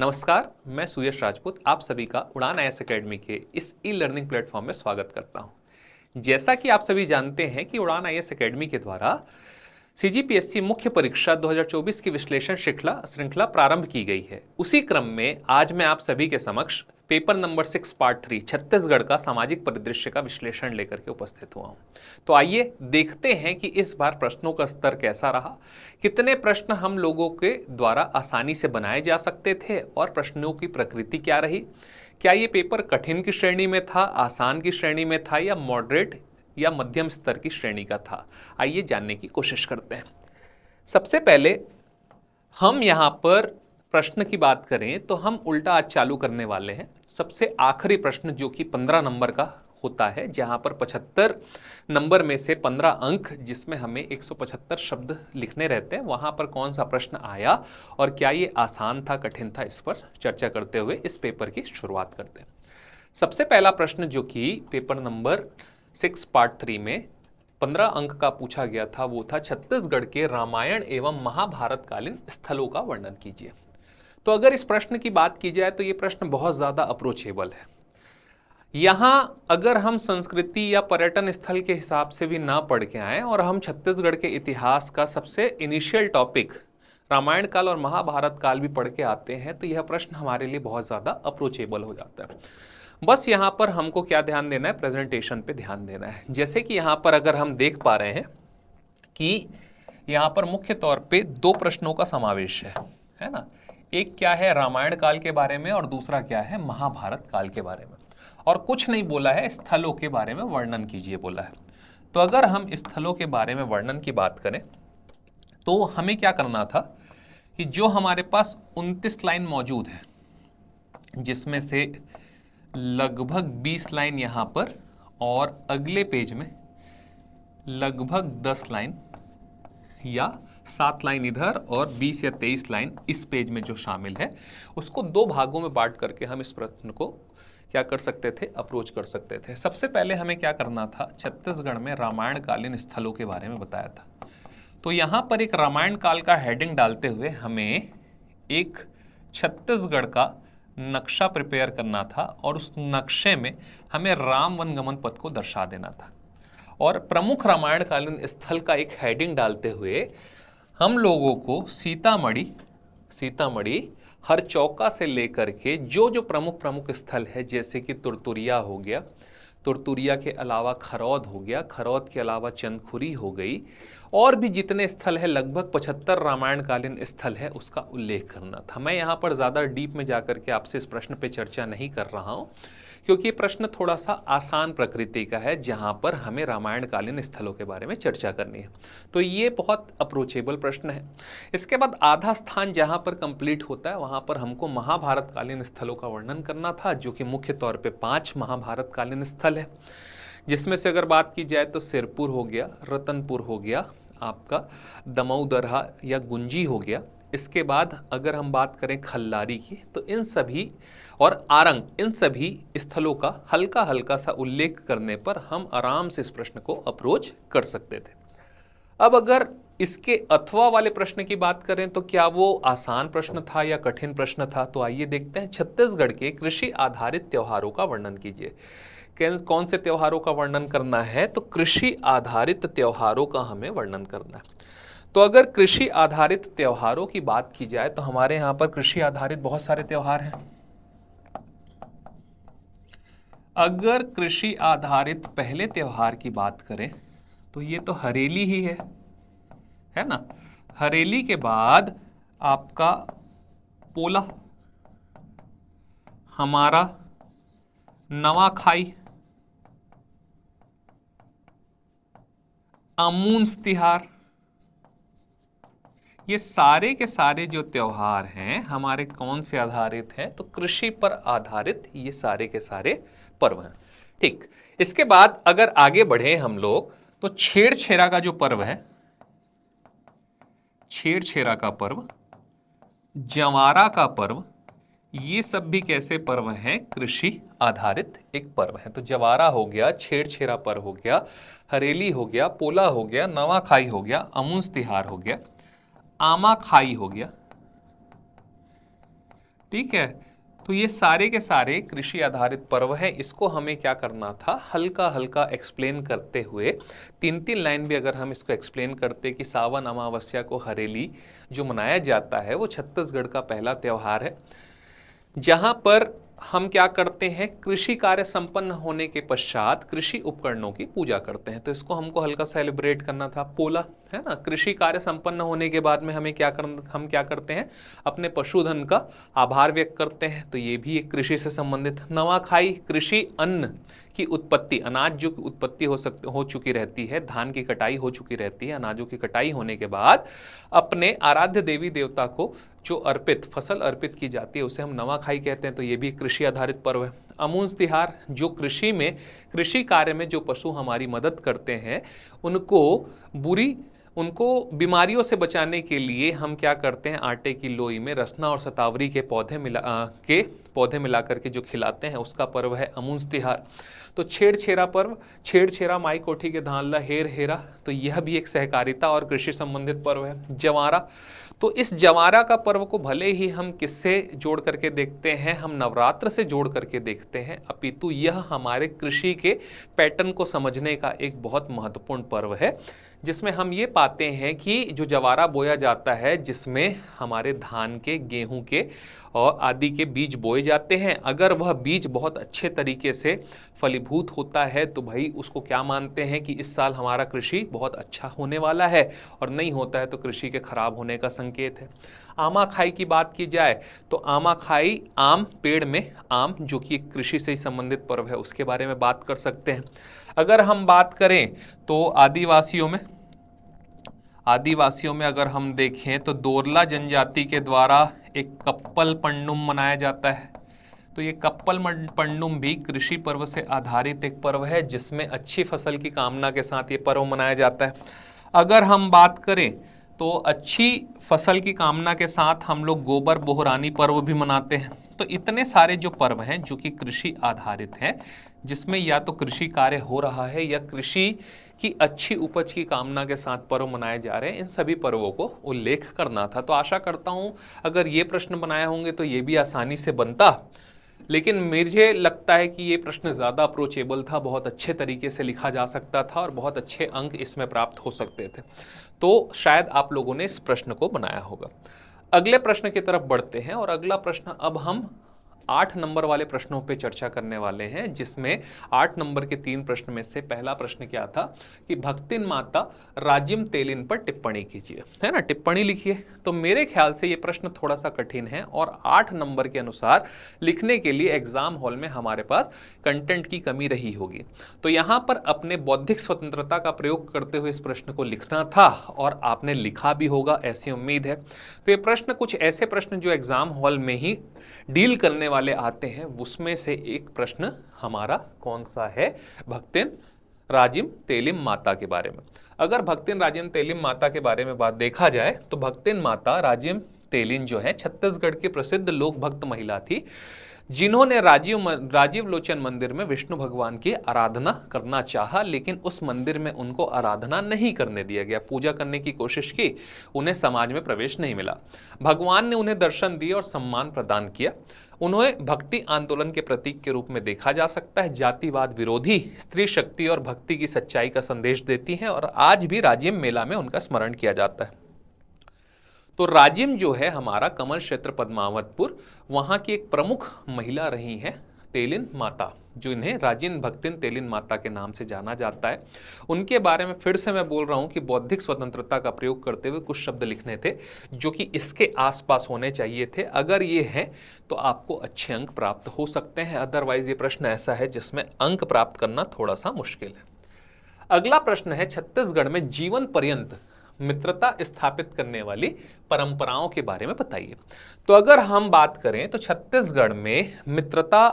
नमस्कार, मैं सुयश राजपूत आप सभी का उड़ान आईएएस एकेडमी के इस ई लर्निंग प्लेटफॉर्म में स्वागत करता हूं। जैसा कि आप सभी जानते हैं कि उड़ान आईएएस एकेडमी के द्वारा सीजीपीएससी मुख्य परीक्षा 2024 की विश्लेषण श्रृंखला प्रारंभ की गई है। उसी क्रम में आज मैं आप सभी के समक्ष पेपर नंबर 6 पार्ट 3 छत्तीसगढ़ का सामाजिक परिदृश्य का विश्लेषण लेकर के उपस्थित हुआ हूं। तो आइए देखते हैं कि इस बार प्रश्नों का स्तर कैसा रहा, कितने प्रश्न हम लोगों के द्वारा आसानी से बनाए जा सकते थे और प्रश्नों की प्रकृति क्या रही। क्या ये पेपर कठिन की श्रेणी में था, आसान की श्रेणी में था या मॉडरेट या मध्यम स्तर की श्रेणी का था। आइए जानने की कोशिश करते हैं। सबसे पहले हम यहां पर प्रश्न की बात करें तो हम उल्टा आज चालू करने वाले हैं। सबसे आखिरी प्रश्न जो कि 15 नंबर का होता है, जहां पर 75 नंबर में से 15 अंक जिसमें हमें 175 शब्द लिखने रहते हैं, वहां पर कौन सा प्रश्न आया और क्या ये आसान था कठिन था, इस पर चर्चा करते हुए इस पेपर की शुरुआत करते हैं। सबसे पहला प्रश्न जो कि पेपर नंबर 6 पार्ट 3 में 15 अंक का पूछा गया था, वो था छत्तीसगढ़ के रामायण एवं महाभारत कालीन स्थलों का वर्णन कीजिए। तो अगर इस प्रश्न की बात की जाए तो ये प्रश्न बहुत ज्यादा अप्रोचेबल है। यहां अगर हम संस्कृति या पर्यटन स्थल के हिसाब से भी ना पढ़ के आए और हम छत्तीसगढ़ के इतिहास का सबसे इनिशियल टॉपिक रामायण काल और महाभारत काल भी पढ़ के आते हैं, तो यह प्रश्न हमारे लिए बहुत ज्यादा अप्रोचेबल हो जाता है। बस यहाँ पर हमको क्या ध्यान देना है, प्रेजेंटेशन पे ध्यान देना है। जैसे कि यहाँ पर अगर हम देख पा रहे हैं कि यहाँ पर मुख्य तौर पे दो प्रश्नों का समावेश है ना। एक क्या है रामायण काल के बारे में और दूसरा क्या है महाभारत काल के बारे में, और कुछ नहीं बोला है, स्थलों के बारे में वर्णन कीजिए बोला है। तो अगर हम स्थलों के बारे में वर्णन की बात करें तो हमें क्या करना था कि जो हमारे पास 29 लाइन मौजूद है, जिसमें से लगभग 20 लाइन यहां पर और अगले पेज में लगभग 10 लाइन या 7 लाइन इधर और 20 या 23 लाइन इस पेज में जो शामिल है, उसको दो भागों में बांट करके हम इस प्रश्न को क्या कर सकते थे, अप्रोच कर सकते थे। सबसे पहले हमें क्या करना था, छत्तीसगढ़ में रामायण कालीन स्थलों के बारे में बताया था। तो यहां पर एक रामायण काल का हेडिंग डालते हुए हमें एक छत्तीसगढ़ का नक्शा प्रिपेयर करना था और उस नक्शे में हमें राम वनगमन पथ को दर्शा देना था। और प्रमुख रामायण कालीन स्थल का एक हेडिंग डालते हुए हम लोगों को सीतामढ़ी हरचौका से लेकर के जो प्रमुख स्थल है, जैसे कि तुरतुरिया हो गया, तुरतुरिया के अलावा खरौद हो गया, खरौद के अलावा चंदखुरी हो गई, और भी जितने स्थल है लगभग 75 रामायण कालीन स्थल है, उसका उल्लेख करना था। मैं यहाँ पर ज़्यादा डीप में जाकर के आपसे इस प्रश्न पे चर्चा नहीं कर रहा हूँ, क्योंकि ये प्रश्न थोड़ा सा आसान प्रकृति का है, जहाँ पर हमें रामायण कालीन स्थलों के बारे में चर्चा करनी है। तो ये बहुत अप्रोचेबल प्रश्न है। इसके बाद आधा स्थान जहाँ पर कंप्लीट होता है, वहाँ पर हमको महाभारत कालीन स्थलों का वर्णन करना था, जो कि मुख्य तौर पे 5 महाभारत कालीन स्थल है, जिसमें से अगर बात की जाए तो सिरपुर हो गया, रतनपुर हो गया, आपका दमऊ-दरहा या गुंजी हो गया। इसके बाद अगर हम बात करें खल्लारी की, तो इन सभी और आरंग, इन सभी स्थलों का हल्का हल्का सा उल्लेख करने पर हम आराम से इस प्रश्न को अप्रोच कर सकते थे। अब अगर इसके अथवा वाले प्रश्न की बात करें तो क्या वो आसान प्रश्न था या कठिन प्रश्न था, तो आइए देखते हैं। छत्तीसगढ़ के कृषि आधारित त्योहारों का वर्णन कीजिए। कौन से त्योहारों का वर्णन करना है, तो कृषि आधारित त्योहारों का हमें वर्णन करना है। तो अगर कृषि आधारित त्योहारों की बात की जाए तो हमारे यहाँ पर कृषि आधारित बहुत सारे त्योहार हैं। अगर कृषि आधारित पहले त्योहार की बात करें तो ये तो हरेली ही है ना। हरेली के बाद आपका पोला, हमारा नवाखाई, अमून्स तिहार, ये सारे के सारे जो त्योहार हैं हमारे कौन से आधारित हैं, तो कृषि पर आधारित ये सारे के सारे पर्व हैं। ठीक, इसके बाद अगर आगे बढ़े हम लोग तो छेरछेरा का जो पर्व है, छेरछेरा का पर्व, जंवारा का पर्व, ये सब भी कैसे पर्व हैं, कृषि आधारित एक पर्व है। तो जंवारा हो गया, छेरछेरा पर्व हो गया, हरेली हो गया, पोला हो गया, नवाखाई हो गया, अमून्स तिहार हो गया, आमा खाई हो गया, ठीक है। तो ये सारे के सारे कृषि आधारित पर्व हैं। इसको हमें क्या करना था, हल्का हल्का एक्सप्लेन करते हुए 3-3 लाइन भी अगर हम इसको एक्सप्लेन करते कि सावन अमावस्या को हरेली जो मनाया जाता है वो छत्तीसगढ़ का पहला त्यौहार है, जहां पर हम क्या करते हैं, कृषि कार्य संपन्न होने के पश्चात कृषि उपकरणों की पूजा करते हैं। तो इसको हमको हल्का सेलिब्रेट करना था, पोला है ना। कृषि कार्य संपन्न होने के बाद में हम क्या करते हैं, अपने पशुधन का आभार व्यक्त करते हैं। तो ये भी एक कृषि से संबंधित। नवाखाई, कृषि अन्न की उत्पत्ति, अनाज जो उत्पत्ति हो चुकी रहती है, धान की कटाई हो चुकी रहती है, अनाजों की कटाई होने के बाद अपने आराध्य देवी देवता को जो फसल अर्पित की जाती है उसे हम नवाखाई कहते हैं। तो ये भी कृषि आधारित पर्व है। अमूंज तिहार, जो कृषि कार्य में जो पशु हमारी मदद करते हैं उनको बीमारियों से बचाने के लिए हम क्या करते हैं, आटे की लोई में रसना और शतावरी के पौधे मिला करके जो खिलाते हैं, उसका पर्व है अमूंज तिहार। तो छेड़छेरा पर्व, छेड़छेरा माई कोठी के धान ला हेर हेरा, तो यह भी एक सहकारिता और कृषि संबंधित पर्व है। जवारा, तो इस जवारा का पर्व को भले ही हम किससे जोड़ करके देखते हैं, हम नवरात्र से जोड़ करके देखते हैं, अपितु यह हमारे कृषि के पैटर्न को समझने का एक बहुत महत्वपूर्ण पर्व है, जिसमें हम ये पाते हैं कि जो जवारा बोया जाता है, जिसमें हमारे धान के, गेहूं के और आदि के बीज बोए जाते हैं, अगर वह बीज बहुत अच्छे तरीके से फलीभूत होता है तो भाई उसको क्या मानते हैं कि इस साल हमारा कृषि बहुत अच्छा होने वाला है, और नहीं होता है तो कृषि के खराब होने का संकेत है। आमा खाई की बात की जाए तो आमा खाई, आम, पेड़ में आम, जो कि कृषि से ही संबंधित पर्व है, उसके बारे में बात कर सकते हैं। अगर हम बात करें तो आदिवासियों में अगर हम देखें तो दोरला जनजाति के द्वारा एक कप्पल पंडुम मनाया जाता है। तो ये कप्पल पंडुम भी कृषि पर्व से आधारित एक पर्व है, जिसमें अच्छी फसल की कामना के साथ ये पर्व मनाया जाता है। अगर हम बात करें तो अच्छी फसल की कामना के साथ हम लोग गोबर बोहरानी पर्व भी मनाते हैं। तो इतने सारे जो पर्व हैं जो कि कृषि आधारित हैं, जिसमें या तो कृषि कार्य हो रहा है या कृषि की अच्छी उपज की कामना के साथ पर्व मनाए जा रहे हैं, इन सभी पर्वों को उल्लेख करना था। तो आशा करता हूं अगर ये प्रश्न बनाए होंगे तो ये भी आसानी से बनता, लेकिन मुझे लगता है कि ये प्रश्न ज़्यादा अप्रोचेबल था, बहुत अच्छे तरीके से लिखा जा सकता था और बहुत अच्छे अंक इसमें प्राप्त हो सकते थे। तो शायद आप लोगों ने इस प्रश्न को बनाया होगा। अगले प्रश्न की तरफ बढ़ते हैं, और अगला प्रश्न अब हम 8 नंबर वाले प्रश्नों पे चर्चा करने वाले हैं, जिसमें 8 नंबर के 3 प्रश्न में से पहला प्रश्न क्या था कि भक्तिन माता राजिम तेलिन पर टिप्पणी कीजिए, है ना, टिप्पणी लिखिए। तो मेरे ख्याल से ये प्रश्न थोड़ा सा कठिन है, और 8 नंबर के अनुसार लिखने के लिए एग्जाम हॉल में हमारे पास कंटेंट की कमी रही होगी। तो यहाँ पर अपने बौद्धिक स्वतंत्रता का प्रयोग करते हुए इस प्रश्न को लिखना था, और आपने लिखा भी होगा, ऐसी उम्मीद है। तो ये प्रश्न कुछ ऐसे प्रश्न जो एग्जाम हॉल में ही डील करने वाले आते हैं, उसमें से एक प्रश्न हमारा कौन सा है, भक्तिन राजिम तेलिम माता के बारे में। अगर भक्तिन राजिम तेलिम माता के बारे में बात देखा जाए तो भक्तिन माता राजिम तेलिन जो है छत्तीसगढ़ की प्रसिद्ध लोक भक्त महिला थी, जिन्होंने राजीव लोचन मंदिर में विष्णु भगवान की आराधना करना चाहा, लेकिन उस मंदिर में उनको आराधना नहीं करने दिया गया। पूजा करने की कोशिश की, उन्हें समाज में प्रवेश नहीं मिला। भगवान ने उन्हें दर्शन दिए और सम्मान प्रदान किया। उन्हें भक्ति आंदोलन के प्रतीक के रूप में देखा जा सकता है। जातिवाद विरोधी, स्त्री शक्ति और भक्ति की सच्चाई का संदेश देती हैं, और आज भी राजिम मेला में उनका स्मरण किया जाता है। तो राजिम जो है हमारा कमल क्षेत्र पद्मावतपुर, वहां की एक प्रमुख महिला रही हैं तेलिन माता, जो इन्हें राजिम भक्तिन तेलिन माता के नाम से जाना जाता है। उनके बारे में फिर से मैं बोल रहा हूं कि बौद्धिक स्वतंत्रता का प्रयोग करते हुए कुछ शब्द लिखने थे जो कि इसके आसपास होने चाहिए थे। अगर ये है तो आपको अच्छे अंक प्राप्त हो सकते हैं, अदरवाइज ये प्रश्न ऐसा है जिसमें अंक प्राप्त करना थोड़ा सा मुश्किल है। अगला प्रश्न है छत्तीसगढ़ में जीवन पर्यंत मित्रता स्थापित करने वाली परंपराओं के बारे में बताइए। तो अगर हम बात करें तो छत्तीसगढ़ में मित्रता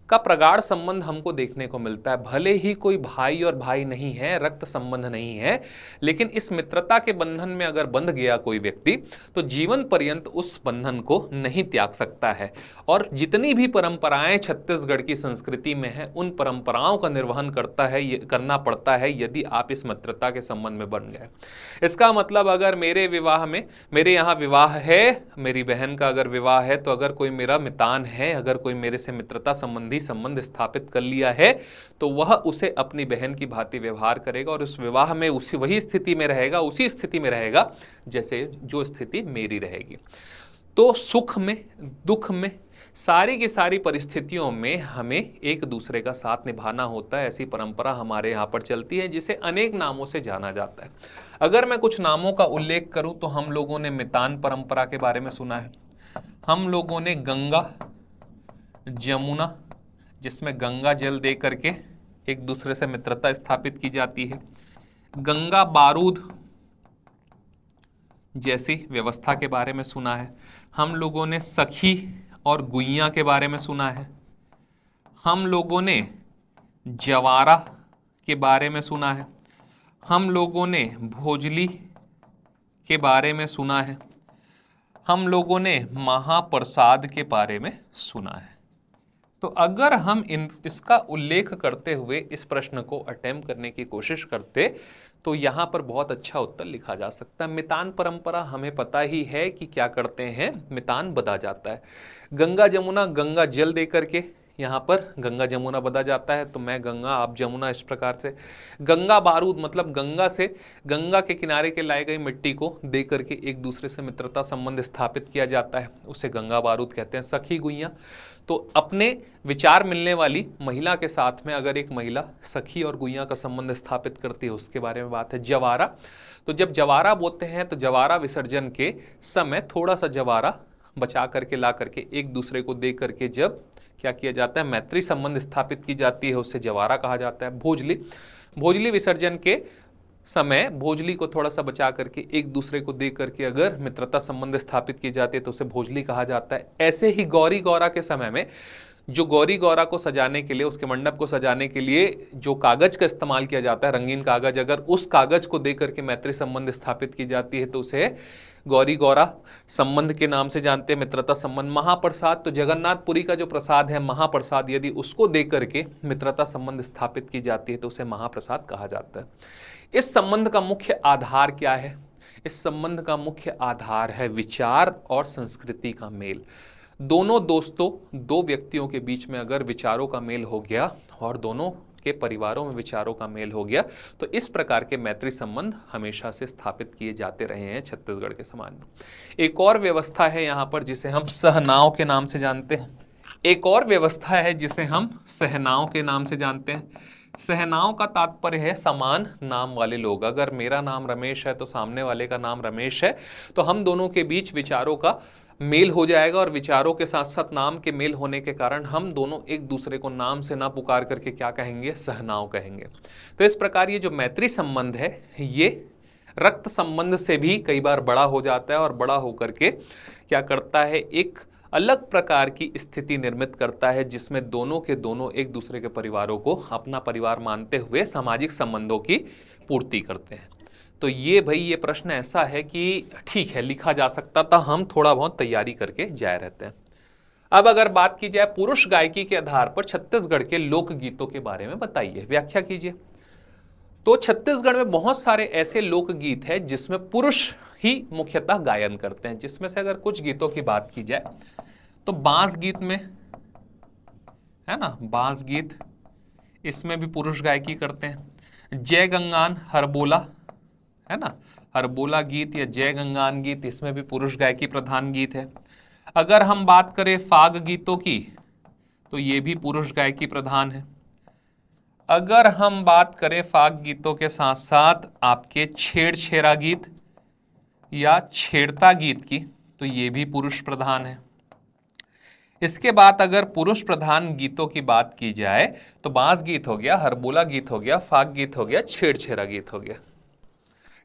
का प्रगाढ़ संबंध हमको देखने को मिलता है। भले ही कोई भाई और भाई नहीं है, रक्त संबंध नहीं है, लेकिन इस मित्रता के बंधन में अगर बंध गया कोई व्यक्ति तो जीवन पर्यंत उस बंधन को नहीं त्याग सकता है। और जितनी भी परंपराएं छत्तीसगढ़ की संस्कृति में है, उन परंपराओं का निर्वहन करना पड़ता है यदि आप इस मित्रता के संबंध में बन गए। इसका मतलब अगर मेरे विवाह में, मेरे यहाँ विवाह है, मेरी बहन का अगर विवाह है, तो अगर कोई मेरा मितान है, अगर कोई मेरे से मित्रता संबंधी संबंध स्थापित कर लिया है, तो वह उसे अपनी बहन की भांति व्यवहार करेगा और उस विवाह में वही स्थिति में रहेगा, उसी स्थिति में रहेगा जैसे जो स्थिति मेरी रहेगी। तो सुख में, दुख में, सारी की सारी परिस्थितियों में हमें एक दूसरे का साथ निभाना होता है। ऐसी परंपरा हमारे यहाँ पर चलती है जिसे अनेक नामों से जाना जाता है। अगर मैं कुछ नामों का उल्लेख करूं तो हम लोगों ने मितान परंपरा के बारे में सुना है, हम लोगों ने गंगा जमुना, जिसमें गंगा जल दे करके एक दूसरे से मित्रता स्थापित की जाती है, गंगा बारूद जैसी व्यवस्था के बारे में सुना है, हम लोगों ने सखी और गुइया के बारे में सुना है, हम लोगों ने जवारा के बारे में सुना है, हम लोगों ने भोजली के बारे में सुना है, हम लोगों ने महाप्रसाद के बारे में सुना है। तो अगर हम इसका उल्लेख करते हुए इस प्रश्न को अटेम्प्ट करने की कोशिश करते तो यहाँ पर बहुत अच्छा उत्तर लिखा जा सकता है। मितान परंपरा हमें पता ही है कि क्या करते हैं, मितान बधा जाता है। गंगा जमुना, गंगा जल दे करके यहाँ पर गंगा जमुना बधा जाता है, तो मैं गंगा आप जमुना, इस प्रकार से। गंगा बारूद मतलब गंगा से, गंगा के किनारे के लाई गई मिट्टी को दे करके एक दूसरे से मित्रता संबंध स्थापित किया जाता है, उसे गंगा बारूद कहते हैं। सखी गुइया तो अपने विचार मिलने वाली महिला के साथ में अगर एक महिला सखी और गुइया का संबंध स्थापित करती है, उसके बारे में बात है। जवारा, तो जब जवारा बोलते हैं तो जवारा विसर्जन के समय थोड़ा सा जवारा बचा करके ला करके एक दूसरे को दे करके जब क्या किया जाता है, मैत्री संबंध स्थापित की जाती है, उससे जवारा कहा जाता है। भोजली, भोजली विसर्जन के समय भोजली को थोड़ा सा बचा करके एक दूसरे को दे करके अगर मित्रता संबंध स्थापित की जाती है तो उसे भोजली कहा जाता है। ऐसे ही गौरी गौरा के समय में जो गौरी गौरा को सजाने के लिए, उसके मंडप को सजाने के लिए जो कागज का इस्तेमाल किया जाता है, रंगीन कागज, अगर उस कागज को दे करके मैत्री संबंध स्थापित की जाती है तो उसे गौरी गौरा संबंध के नाम से जानते हैं, मित्रता संबंध। महाप्रसाद, तो जगन्नाथपुरी का जो प्रसाद है महाप्रसाद, यदि उसको दे करके मित्रता संबंध स्थापित की जाती है तो उसे महाप्रसाद कहा जाता है। इस संबंध का मुख्य आधार क्या है? इस संबंध का मुख्य आधार है विचार और संस्कृति का मेल। दोनों दोस्तों, दो व्यक्तियों के बीच में अगर विचारों का मेल हो गया और दोनों के परिवारों में विचारों का मेल हो गया तो इस प्रकार के मैत्री संबंध हमेशा से स्थापित किए जाते रहे हैं छत्तीसगढ़ के समाज में। एक और व्यवस्था है यहाँ पर जिसे हम सहनाव के नाम से जानते हैं। एक और व्यवस्था है जिसे हम सहनाव के नाम से जानते हैं। सहनाव का तात्पर्य है समान नाम वाले लोग। अगर मेरा नाम रमेश है तो सामने वाले का नाम रमेश है, तो हम दोनों के बीच विचारों का मेल हो जाएगा और विचारों के साथ साथ नाम के मेल होने के कारण हम दोनों एक दूसरे को नाम से ना पुकार करके क्या कहेंगे, सहनाव कहेंगे। तो इस प्रकार ये जो मैत्री संबंध है ये रक्त संबंध से भी कई बार बड़ा हो जाता है और बड़ा होकर के क्या करता है, एक अलग प्रकार की स्थिति निर्मित करता है जिसमें दोनों के दोनों एक दूसरे के परिवारों को अपना परिवार मानते हुए सामाजिक संबंधों की पूर्ति करते हैं। तो ये भाई ये प्रश्न ऐसा है कि ठीक है लिखा जा सकता था, हम थोड़ा बहुत तैयारी करके जाए रहते हैं। अब अगर बात की जाए पुरुष गायकी के आधार पर छत्तीसगढ़ के लोकगीतों के बारे में बताइए, व्याख्या कीजिए। तो छत्तीसगढ़ में बहुत सारे ऐसे लोकगीत हैं जिसमें पुरुष ही मुख्यतः गायन करते हैं, जिसमें से अगर कुछ गीतों की बात की जाए तो बांस गीत में है ना, बांस गीत, इसमें भी पुरुष गायकी करते हैं। जय गंगान हरबोला है ना, हरबोला गीत या जय गंगान गीत, इसमें भी पुरुष गायकी प्रधान गीत है। अगर हम बात करें फाग गीतों की तो ये भी पुरुष गायकी प्रधान है। अगर हम बात करें फाग गीतों के साथ साथ आपके छेड़छेरा गीत या छेड़ता गीत की तो ये भी पुरुष प्रधान है। इसके बाद अगर पुरुष प्रधान गीतों की बात की जाए तो बांस गीत हो गया, हरबोला गीत हो गया, फाग गीत हो गया, छेड़छेरा गीत हो गया।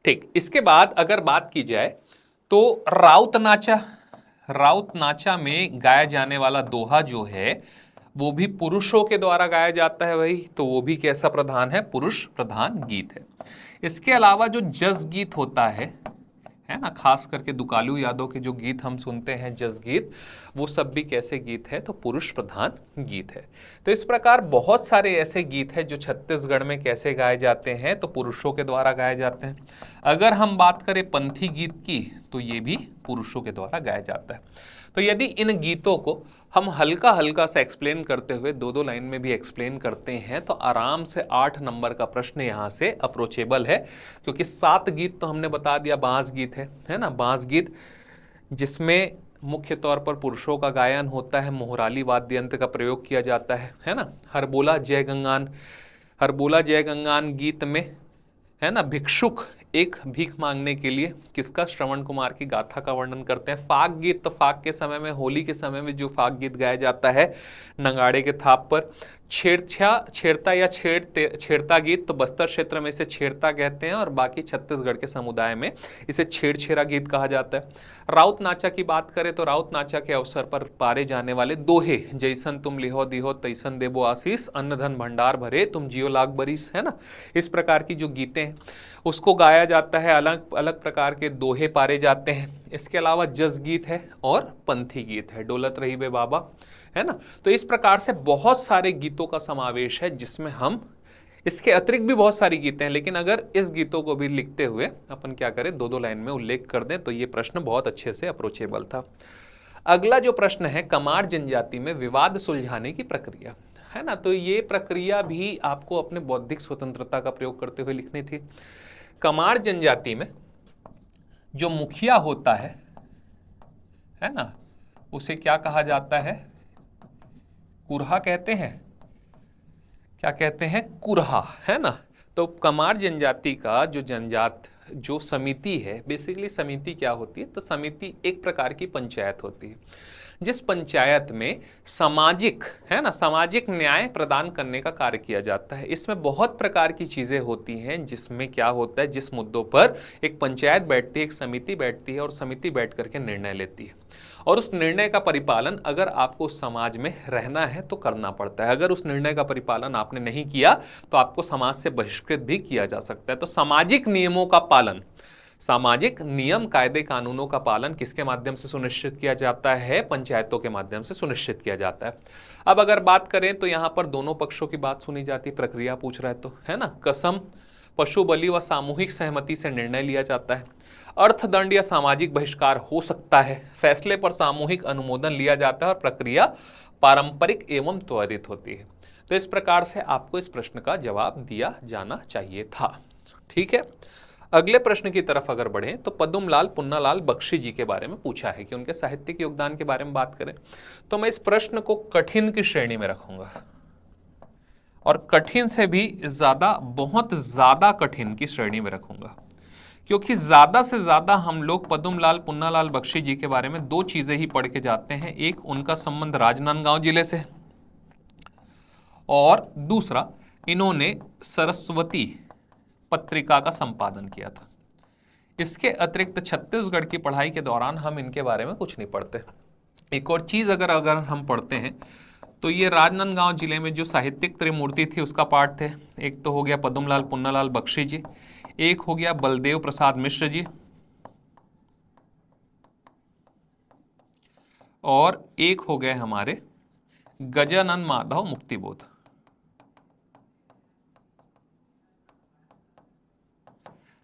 ठीक, इसके बाद अगर बात की जाए तो राउत नाचा, राउत नाचा में गाया जाने वाला दोहा जो है वो भी पुरुषों के द्वारा गाया जाता है भाई, तो वो भी कैसा प्रधान है, पुरुष प्रधान गीत है। इसके अलावा जो जस गीत होता है ना, खास करके दुकालू यादव के जो गीत हम सुनते हैं जस गीत, वो सब भी कैसे गीत है, तो पुरुष प्रधान गीत है। तो इस प्रकार बहुत सारे ऐसे गीत हैं जो छत्तीसगढ़ में कैसे गाए जाते हैं, तो पुरुषों के द्वारा गाए जाते हैं। अगर हम बात करें पंथी गीत की, तो ये भी पुरुषों के द्वारा गाया जाता है। तो यदि इन गीतों को हम हल्का हल्का सा एक्सप्लेन करते हुए 2-2 लाइन में भी एक्सप्लेन करते हैं, तो आराम से 8 नंबर का प्रश्न यहाँ से अप्रोचेबल है। क्योंकि 7 गीत तो हमने बता दिया बांस गीत है ना, बांस गीत जिसमें मुख्य तौर पर पुरुषों का गायन होता है, मोहराली वाद्य यंत्र का प्रयोग किया जाता है ना। हरबोला जय गंगान गीत में है ना, भिक्षुक एक भीख मांगने के लिए किसका, श्रवण कुमार की गाथा का वर्णन करते हैं। फाग गीत, तो फाग के समय में, होली के समय में जो फाग गीत गाया जाता है नगाड़े के थाप पर। छेड़ता गीत, तो बस्तर क्षेत्र में इसे छेड़ता कहते हैं और बाकी छत्तीसगढ़ के समुदाय में इसे छेड़छेड़ा गीत कहा जाता है। राउत नाचा की बात करें तो राउत नाचा के अवसर पर पारे जाने वाले दोहे, जैसन तुम लिहो दिहो तैसन देबो आशीष, अन्न धन भंडार भरे तुम जियो लाख बरिस, है ना। इस प्रकार की जो गीतें हैं उसको गाया जाता है, अलग अलग प्रकार के दोहे पारे जाते हैं। इसके अलावा जस गीत है और पंथी गीत है, डोलत रही बे बाबा, है ना। तो इस प्रकार से बहुत सारे गीतों का समावेश है जिसमें हम, इसके अतिरिक्त भी बहुत सारी गीतें हैं, लेकिन अगर इस गीतों को भी लिखते हुए अपन क्या करें, 2-2 लाइन में उल्लेख कर दें, तो ये प्रश्न बहुत अच्छे से अप्रोचेबल था। अगला जो प्रश्न है, कमार जनजाति में विवाद सुलझाने की प्रक्रिया, है ना। तो ये प्रक्रिया भी आपको अपने बौद्धिक स्वतंत्रता का प्रयोग करते हुए लिखनी थी। कमार जनजाति में जो मुखिया होता है ना, उसे क्या कहा जाता है, कुरहा कहते हैं, क्या कहते हैं, कुरहा, है ना। तो कमार जनजाति का जो समिति है, बेसिकली समिति क्या होती है, तो समिति एक प्रकार की पंचायत होती है, जिस पंचायत में सामाजिक, है ना, सामाजिक न्याय प्रदान करने का कार्य किया जाता है। इसमें बहुत प्रकार की चीजें होती हैं, जिसमें क्या होता है, जिस मुद्दों पर एक पंचायत बैठती है, एक समिति बैठती है और समिति बैठ करके निर्णय लेती है, और उस निर्णय का परिपालन अगर आपको उस समाज में रहना है तो करना पड़ता है। अगर उस निर्णय का परिपालन आपने नहीं किया तो आपको समाज से बहिष्कृत भी किया जा सकता है। तो सामाजिक नियमों का पालन, सामाजिक नियम कायदे कानूनों का पालन किसके माध्यम से सुनिश्चित किया जाता है, पंचायतों के माध्यम से सुनिश्चित किया जाता है। अब अगर बात करें तो यहां पर दोनों पक्षों की बात सुनी जाती, प्रक्रिया पूछ रहा है तो, है ना। कसम, पशु बलि व सामूहिक सहमति से निर्णय लिया जाता है। अर्थदंड या सामाजिक बहिष्कार हो सकता है। फैसले पर सामूहिक अनुमोदन लिया जाता है और प्रक्रिया पारंपरिक एवं त्वरित होती है। तो इस प्रकार से आपको इस प्रश्न का जवाब दिया जाना चाहिए था। ठीक है, अगले प्रश्न की तरफ अगर बढ़ें तो पद्मलाल पुन्नालाल बख्शी जी के बारे में पूछा है कि उनके साहित्यिक योगदान के बारे में बात करें, तो मैं इस प्रश्न को कठिन की श्रेणी में रखूंगा, और कठिन से भी ज्यादा, बहुत ज्यादा कठिन की श्रेणी में रखूंगा, क्योंकि ज्यादा से ज्यादा हम लोग पद्मलाल पुन्नालाल बख्शी जी के बारे में 2 चीजें ही पढ़ के जाते हैं। एक, उनका संबंध राजनांदगांव जिले से, और दूसरा, इन्होंने सरस्वती पत्रिका का संपादन किया था। इसके अतिरिक्त छत्तीसगढ़ की पढ़ाई के दौरान हम इनके बारे में कुछ नहीं पढ़ते। एक और चीज अगर हम पढ़ते हैं तो ये राजनांदगांव जिले में जो साहित्यिक त्रिमूर्ति थी उसका पाठ थे। एक तो हो गया पद्मलाल पुन्नालाल बख्शी जी, एक हो गया बलदेव प्रसाद मिश्र जी, और एक हो गए हमारे गजानन माधव मुक्तिबोध।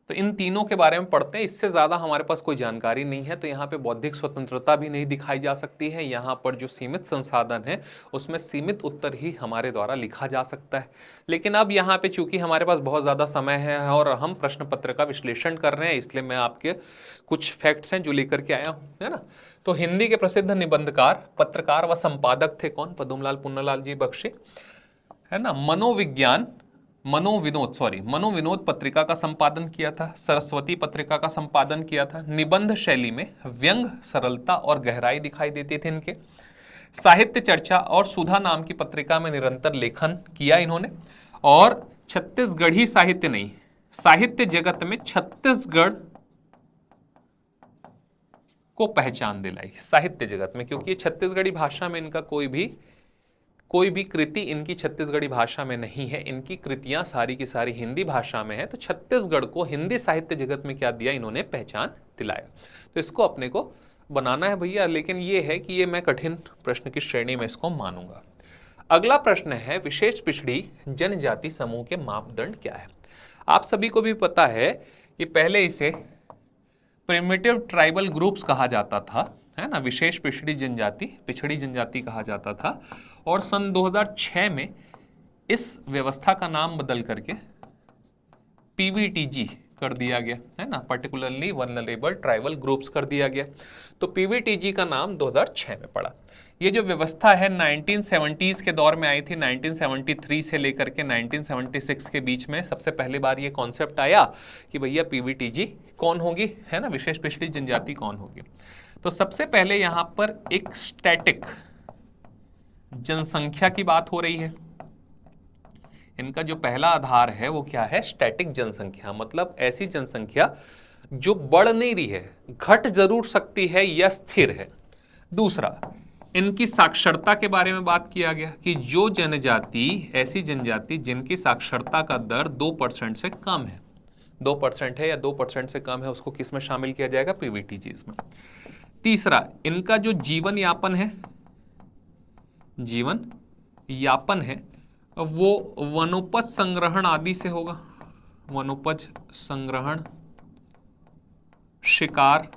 तो इन तीनों के बारे में पढ़ते हैं, इससे ज्यादा हमारे पास कोई जानकारी नहीं है। तो यहाँ पे बौद्धिक स्वतंत्रता भी नहीं दिखाई जा सकती है। यहाँ पर जो सीमित संसाधन है उसमें सीमित उत्तर ही हमारे द्वारा लिखा जा सकता है। लेकिन अब यहाँ पे चूंकि हमारे पास बहुत ज्यादा समय है और हम प्रश्न पत्र का विश्लेषण कर रहे हैं, इसलिए मैं आपके कुछ फैक्ट्स हैं जो लेकर के आया हूँ, है ना। तो हिंदी के प्रसिद्ध निबंधकार, पत्रकार व संपादक थे कौन, पद्मलाल पुन्नालाल जी बख्शी, है ना। मनोविनोद पत्रिका का संपादन किया था, सरस्वती पत्रिका का संपादन किया था। निबंध शैली में व्यंग, सरलता और गहराई दिखाई देती थी इनके। साहित्य चर्चा और सुधा नाम की पत्रिका में निरंतर लेखन किया इन्होंने, और छत्तीसगढ़ी साहित्य नहीं, साहित्य जगत में छत्तीसगढ़ को पहचान दिलाई, साहित्य जगत में, क्योंकि छत्तीसगढ़ी भाषा में इनका कोई भी कृति इनकी छत्तीसगढ़ी भाषा में नहीं है, इनकी कृतियां सारी की सारी हिंदी भाषा में है। तो छत्तीसगढ़ को हिंदी साहित्य जगत में क्या दिया, इन्होंने पहचान दिलाया। तो इसको अपने को बनाना है भैया, लेकिन ये है कि ये मैं कठिन प्रश्न की श्रेणी में इसको मानूंगा। अगला प्रश्न है विशेष पिछड़ी जनजाति समूह के मापदंड क्या है। आप सभी को भी पता है कि पहले इसे प्रिमिटिव ट्राइबल ग्रुप्स कहा जाता था, है ना, विशेष पिछड़ी जनजाति कहा जाता था। और सन 2006 में इस व्यवस्था का नाम बदल करके पीवीटीजी कर दिया गया, है ना, पर्टिकुलरली वल्नरेबल ट्राइबल ग्रुप्स कर दिया गया। तो पीवीटीजी का नाम 2006 में पड़ा। ये जो व्यवस्था है 1970s के दौर में आई थी, 1973 से लेकर के 1976 के बीच में सबसे पहली बार ये कॉन्सेप्ट आया कि भैया पीवीटीजी कौन होगी, है ना, विशेष पिछड़ी जनजाति कौन होगी। तो सबसे पहले यहां पर एक स्टैटिक जनसंख्या की बात हो रही है। इनका जो पहला आधार है वो क्या है, स्टैटिक जनसंख्या, मतलब ऐसी जनसंख्या जो बढ़ नहीं रही है, घट जरूर सकती है या स्थिर है। दूसरा, इनकी साक्षरता के बारे में बात किया गया कि जो जनजाति, ऐसी जनजाति जिनकी साक्षरता का दर 2% से कम है, 2% है या 2% से कम है, उसको किस में शामिल किया जाएगा, पीवीटीजी में। तीसरा, इनका जो जीवन यापन है वो वनोपज संग्रहण आदि से होगा, वनोपज संग्रहण, शिकार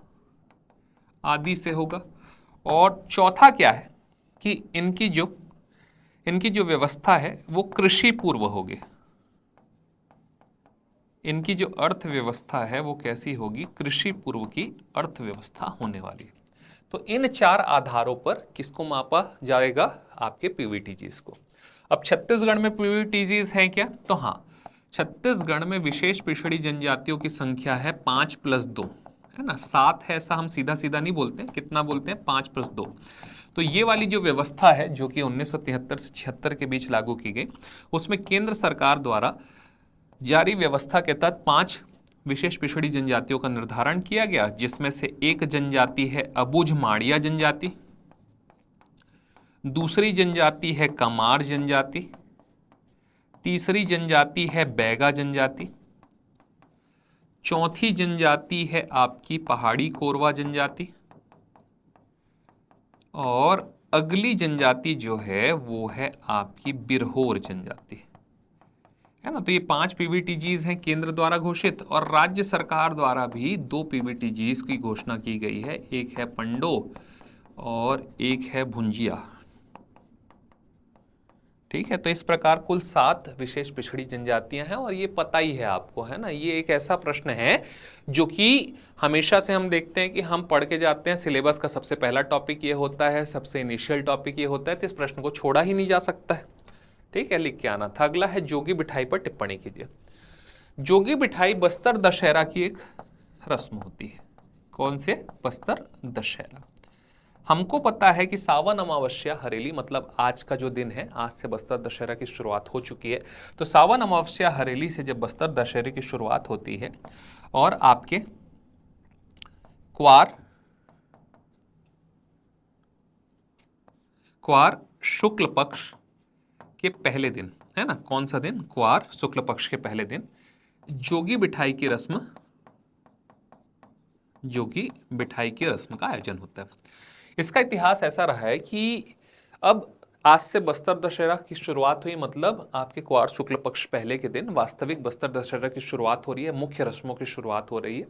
आदि से होगा। और चौथा क्या है कि इनकी जो व्यवस्था है वो कृषि पूर्व होगी। इनकी जो अर्थव्यवस्था है वो कैसी होगी, कृषि पूर्व की अर्थव्यवस्था होने वाली है। तो इन 4 आधारों पर किसको मापा जाएगा, आपके पीवीटीजीज को। अब छत्तीसगढ़ में पीवीटीजीज हैं क्या, तो हाँ, छत्तीसगढ़ में विशेष पिछड़ी जनजातियों की संख्या है 5+2, है ना, 7 है, ऐसा हम सीधा सीधा नहीं बोलते हैं, कितना बोलते हैं, 5+2। तो ये वाली जो व्यवस्था है जो कि 1973 से 76 के बीच लागू की गई, उसमें केंद्र सरकार द्वारा जारी व्यवस्था के तहत 5 विशेष पिछड़ी जनजातियों का निर्धारण किया गया, जिसमें से एक जनजाति है अबुझ माड़िया जनजाति, दूसरी जनजाति है कमार जनजाति, तीसरी जनजाति है बैगा जनजाति, चौथी जनजाति है आपकी पहाड़ी कोरवा जनजाति, और अगली जनजाति जो है वो है आपकी बिरहोर जनजाति, है ना। तो ये 5 पीवीटीजीज हैं केंद्र द्वारा घोषित, और राज्य सरकार द्वारा भी 2 पीवीटीजीज की घोषणा की गई है, एक है पंडो और एक है भुंजिया, ठीक है। तो इस प्रकार कुल 7 विशेष पिछड़ी जनजातियां हैं, और ये पता ही है आपको, है ना। ये एक ऐसा प्रश्न है जो कि हमेशा से हम देखते हैं कि हम पढ़ के जाते हैं, सिलेबस का सबसे पहला टॉपिक ये होता है, सबसे इनिशियल टॉपिक ये होता है, तो इस प्रश्न को छोड़ा ही नहीं जा सकता है, ठीक है, लिख के आना था। अगला है जोगी बिठाई पर टिप्पणी कीजिए। जोगी बिठाई बस्तर दशहरा की एक रस्म होती है। कौन से, बस्तर दशहरा। हमको पता है कि सावन अमावस्या हरेली, मतलब आज का जो दिन है, आज से बस्तर दशहरा की शुरुआत हो चुकी है। तो सावन अमावस्या हरेली से जब बस्तर दशहरे की शुरुआत होती है, और आपके क्वार शुक्ल पक्ष के पहले दिन, है ना, कौन सा दिन, क्वार शुक्ल पक्ष के पहले दिन जोगी बिठाई की रस्म का आयोजन होता है। इसका इतिहास ऐसा रहा है कि अब आज से बस्तर दशहरा की शुरुआत हुई, मतलब आपके क्वार शुक्ल पक्ष पहले के दिन वास्तविक बस्तर दशहरा की शुरुआत हो रही है, मुख्य रस्मों की शुरुआत हो रही है।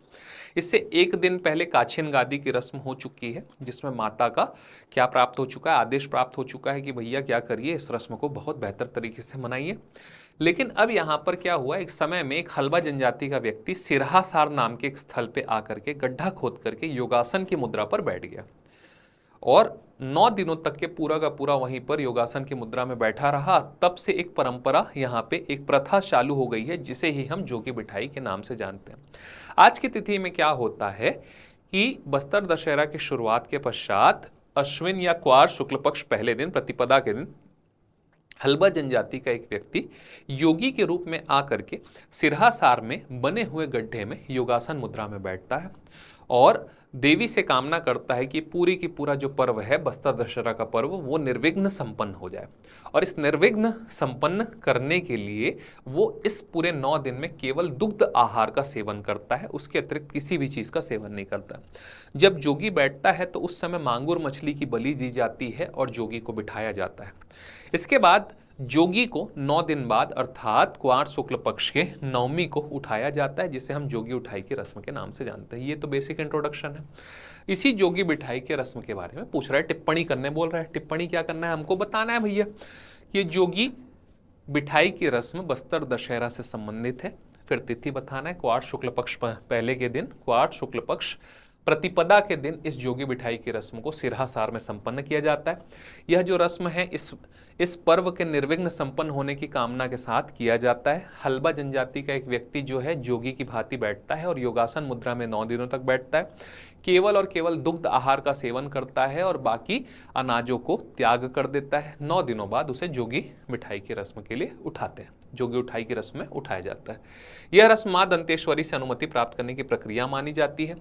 इससे एक दिन पहले काछिन गादी की रस्म हो चुकी है, जिसमें माता का क्या प्राप्त हो चुका है, आदेश प्राप्त हो चुका है कि भैया क्या करिए, इस रस्म को बहुत बेहतर तरीके से मनाइए। लेकिन अब यहाँ पर क्या हुआ, एक समय में एक हल्बा जनजाति का व्यक्ति सिरहासार नाम के एक स्थल पे आकर के गड्ढा खोद करके योगासन की मुद्रा पर बैठ गया, और 9 दिनों तक के पूरा का पूरा वहीं पर योगासन की मुद्रा में बैठा रहा। तब से एक परंपरा, यहाँ पे एक प्रथा चालू हो गई है, जिसे ही हम जोगी बिठाई के नाम से जानते हैं। आज की तिथि में क्या होता है कि बस्तर दशहरा की शुरुआत के पश्चात अश्विन या क्वार शुक्ल पक्ष पहले दिन, प्रतिपदा के दिन, हल्बा जनजाति का एक व्यक्ति योगी के रूप में आकर के सिरहासार में बने हुए गड्ढे में योगासन मुद्रा में बैठता है, और देवी से कामना करता है कि पूरी की पूरा जो पर्व है बस्तर दशहरा का पर्व वो निर्विघ्न संपन्न हो जाए। और इस निर्विघ्न संपन्न करने के लिए वो इस पूरे 9 दिन में केवल दुग्ध आहार का सेवन करता है, उसके अतिरिक्त किसी भी चीज का सेवन नहीं करता। जब जोगी बैठता है तो उस समय मांगुर मछली की बलि दी जाती है और जोगी को बिठाया जाता है। इसके बाद जोगी को 9 दिन बाद अर्थात क्वार शुक्ल पक्ष के नवमी को उठाया जाता है, जिसे हम जोगी उठाई की रस्म के नाम से जानते हैं। ये तो बेसिक इंट्रोडक्शन है। इसी जोगी बिठाई के रस्म के बारे में पूछ रहा है, टिप्पणी करने बोल रहा है। टिप्पणी क्या करना है, हमको बताना है भैया। ये जोगी बिठाई की रस्म बस्तर दशहरा से संबंधित है। फिर तिथि बताना है, क्वार शुक्ल पक्ष पहले के दिन, क्वार शुक्ल पक्ष प्रतिपदा के दिन इस जोगी बिठाई की रस्म को सिरहासार में संपन्न किया जाता है। यह जो रस्म है इस पर्व के निर्विघ्न संपन्न होने की कामना के साथ किया जाता है। हल्बा जनजाति का एक व्यक्ति जो है जोगी की भांति बैठता है और योगासन मुद्रा में 9 दिनों तक बैठता है। केवल और केवल दुग्ध आहार का सेवन करता है और बाकी अनाजों को त्याग कर देता है। 9 दिनों बाद उसे जोगी मिठाई की रस्म के लिए उठाते हैं, जोगी उठाई की रस्म में उठाया जाता है। यह रस्म मां दंतेश्वरी से अनुमति प्राप्त करने की प्रक्रिया मानी जाती है।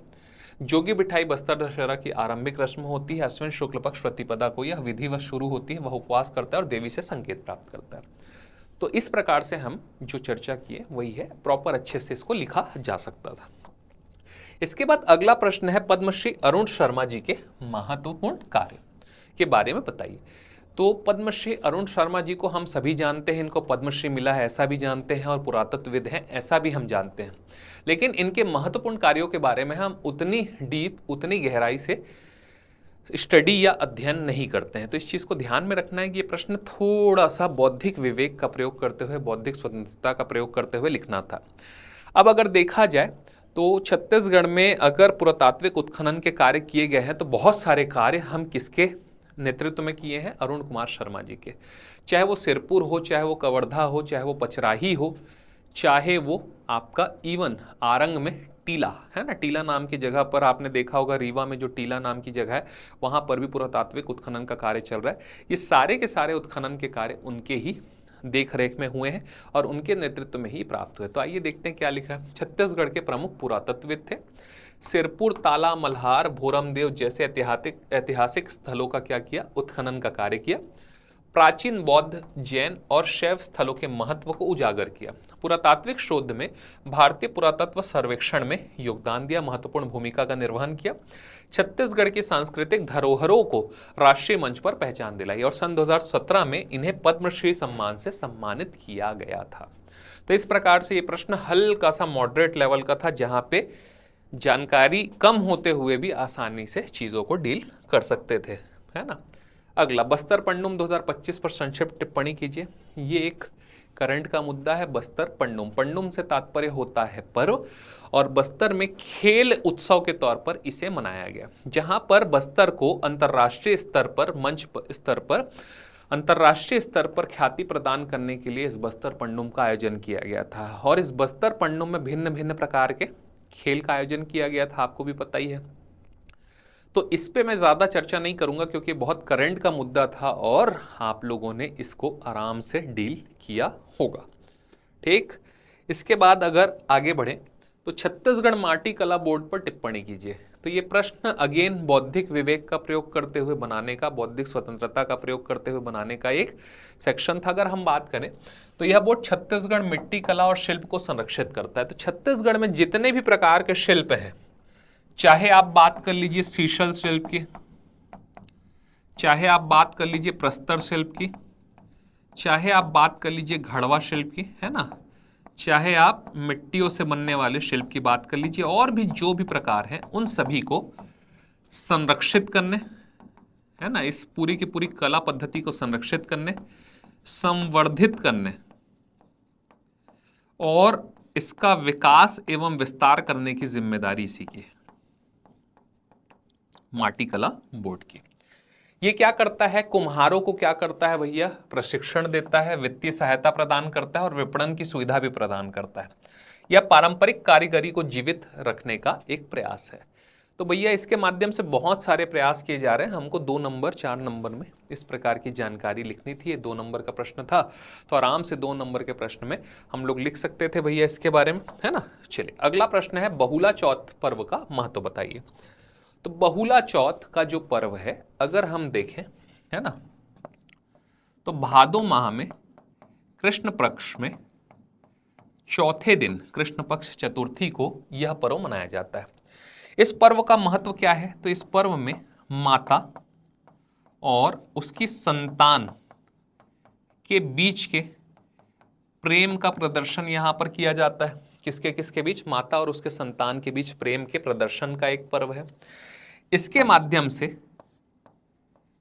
जोगी बिठाई बस्तर दशहरा की आरंभिक रस्म होती है। अश्विन शुक्ल पक्ष प्रतिपदा को यह विधिवत शुरू होती है। वह उपवास करता है और देवी से संकेत प्राप्त करता है। तो इस प्रकार से हम जो चर्चा किए वही है, प्रॉपर अच्छे से इसको लिखा जा सकता था। इसके बाद अगला प्रश्न है, पद्मश्री अरुण शर्मा जी के महत्वपूर्ण कार्य के बारे में बताइए। तो पद्मश्री अरुण शर्मा जी को हम सभी जानते हैं, इनको पद्मश्री मिला है ऐसा भी जानते हैं और पुरातत्वविद हैं ऐसा भी हम जानते हैं। लेकिन इनके महत्वपूर्ण कार्यों के बारे में हम उतनी डीप, उतनी गहराई से स्टडी या अध्ययन नहीं करते हैं। तो इस चीज़ को ध्यान में रखना है कि ये प्रश्न थोड़ा सा बौद्धिक विवेक का प्रयोग करते हुए, बौद्धिक स्वतंत्रता का प्रयोग करते हुए लिखना था। अब अगर देखा जाए तो छत्तीसगढ़ में अगर पुरातात्विक उत्खनन के कार्य किए गए हैं तो बहुत सारे कार्य हम किसके नेतृत्व में किए हैं, अरुण कुमार शर्मा जी के। चाहे वो सिरपुर हो, चाहे वो कवर्धा हो, चाहे वो पचराही हो, चाहे वो आपका इवन आरंग में टीला है ना, टीला नाम की जगह पर आपने देखा होगा, रीवा में जो टीला नाम की जगह है वहां पर भी पुरातात्विक उत्खनन का कार्य चल रहा है। ये सारे के सारे उत्खनन के कार्य उनके ही देख रेख में हुए हैं और उनके नेतृत्व में ही प्राप्त हुए। तो आइए देखते हैं क्या लिखा है। छत्तीसगढ़ के प्रमुख पुरातत्वविद थे। सिरपुर, ताला, मल्हार, भोरमदेव जैसे ऐतिहासिक स्थलों का क्या किया, उत्खनन का कार्य किया। प्राचीन बौद्ध, जैन और शैव स्थलों के महत्व को उजागर किया। पुरातात्विक शोध में भारतीय पुरातत्व सर्वेक्षण में योगदान दिया, महत्वपूर्ण भूमिका का निर्वहन किया। छत्तीसगढ़ की सांस्कृतिक धरोहरों को राष्ट्रीय मंच पर पहचान दिलाई और सन 2017 में इन्हें पद्मश्री सम्मान से सम्मानित किया गया था। तो इस प्रकार से ये प्रश्न हल्का सा मॉडरेट लेवल का था, जहां पे जानकारी कम होते हुए भी आसानी से चीजों को डील कर सकते थे, है ना। अगला, बस्तर पंडुम 2025 पर संक्षिप्त टिप्पणी कीजिए। ये एक करंट का मुद्दा है। बस्तर पंडुम, पंडुम से तात्पर्य होता है पर्व, और बस्तर में खेल उत्सव के तौर पर इसे मनाया गया, जहां पर बस्तर को अंतर्राष्ट्रीय स्तर पर, मंच स्तर पर, अंतर्राष्ट्रीय स्तर पर ख्याति प्रदान करने के लिए इस बस्तर पंडुम का आयोजन किया गया था। और इस बस्तर पंडुम में भिन्न भिन्न प्रकार के खेल का आयोजन किया गया था, आपको भी पता ही है। तो इस पे मैं ज्यादा चर्चा नहीं करूंगा क्योंकि बहुत करंट का मुद्दा था और आप लोगों ने इसको आराम से डील किया होगा, ठीक। इसके बाद अगर आगे बढ़े तो छत्तीसगढ़ माटी कला बोर्ड पर टिप्पणी कीजिए। तो ये प्रश्न अगेन बौद्धिक विवेक का प्रयोग करते हुए बनाने का, बौद्धिक स्वतंत्रता का प्रयोग करते हुए बनाने का एक सेक्शन था। अगर हम बात करें तो यह बोर्ड छत्तीसगढ़ मिट्टी कला और शिल्प को संरक्षित करता है। तो छत्तीसगढ़ में जितने भी प्रकार के शिल्प हैं, चाहे आप बात कर लीजिए सीशल शिल्प की, चाहे आप बात कर लीजिए प्रस्तर शिल्प की, चाहे आप बात कर लीजिए घड़वा शिल्प की, है ना, चाहे आप मिट्टियों से बनने वाले शिल्प की बात कर लीजिए, और भी जो भी प्रकार हैं उन सभी को संरक्षित करने, है ना, इस पूरी की पूरी कला पद्धति को संरक्षित करने, संवर्धित करने और इसका विकास एवं विस्तार करने की जिम्मेदारी इसी की है, माटी कला बोर्ड की। ये क्या करता है, कुम्हारों को क्या करता है भैया, प्रशिक्षण देता है, वित्तीय सहायता प्रदान करता है और विपणन की सुविधा भी प्रदान करता है। यह पारंपरिक कारीगरी को जीवित रखने का एक प्रयास है। तो भैया इसके माध्यम से बहुत सारे प्रयास किए जा रहे हैं। हमको 2 नंबर 4 नंबर में इस प्रकार की जानकारी लिखनी थी। ये 2 नंबर का प्रश्न था, तो आराम से 2 नंबर के प्रश्न में हम लोग लिख सकते थे भैया इसके बारे में, है ना। चलिए अगला प्रश्न है, बहुला चौथ पर्व का महत्व बताइए। तो बहुला चौथ का जो पर्व है अगर हम देखें, है ना, तो भादो माह में कृष्ण पक्ष में चौथे दिन कृष्ण पक्ष चतुर्थी को यह पर्व मनाया जाता है। इस पर्व का महत्व क्या है? तो इस पर्व में माता और उसकी संतान के बीच के प्रेम का प्रदर्शन यहां पर किया जाता है। किसके किसके बीच? माता और उसके संतान के बीच प्रेम के प्रदर्शन का एक पर्व है। इसके माध्यम से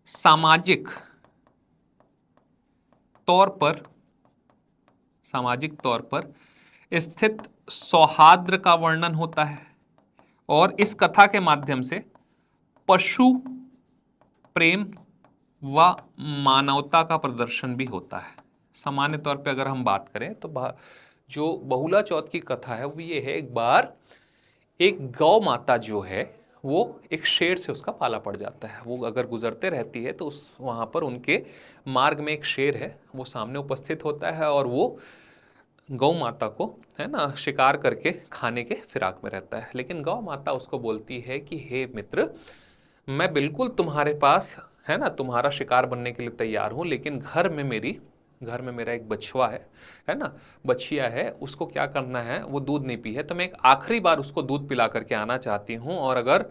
सामाजिक तौर पर स्थित सौहार्द का वर्णन होता है और इस कथा के माध्यम से पशु प्रेम व मानवता का प्रदर्शन भी होता है। सामान्य तौर पे अगर हम बात करें तो जो बहुला चौथ की कथा है वो ये है, एक बार एक गौ माता जो है वो एक शेर से उसका पाला पड़ जाता है। वो अगर गुजरते रहती है तो उस वहाँ पर उनके मार्ग में एक शेर है, वो सामने उपस्थित होता है और वो गौ माता को, है ना, शिकार करके खाने के फिराक में रहता है। लेकिन गौ माता उसको बोलती है कि हे मित्र, मैं बिल्कुल तुम्हारे पास, है ना, तुम्हारा शिकार बनने के लिए तैयार हूँ, लेकिन घर में मेरा एक बछुआ है ना, बछिया है, उसको क्या करना है, वो दूध नहीं पी है, तो मैं एक आखिरी बार उसको दूध पिला करके आना चाहती हूँ, और अगर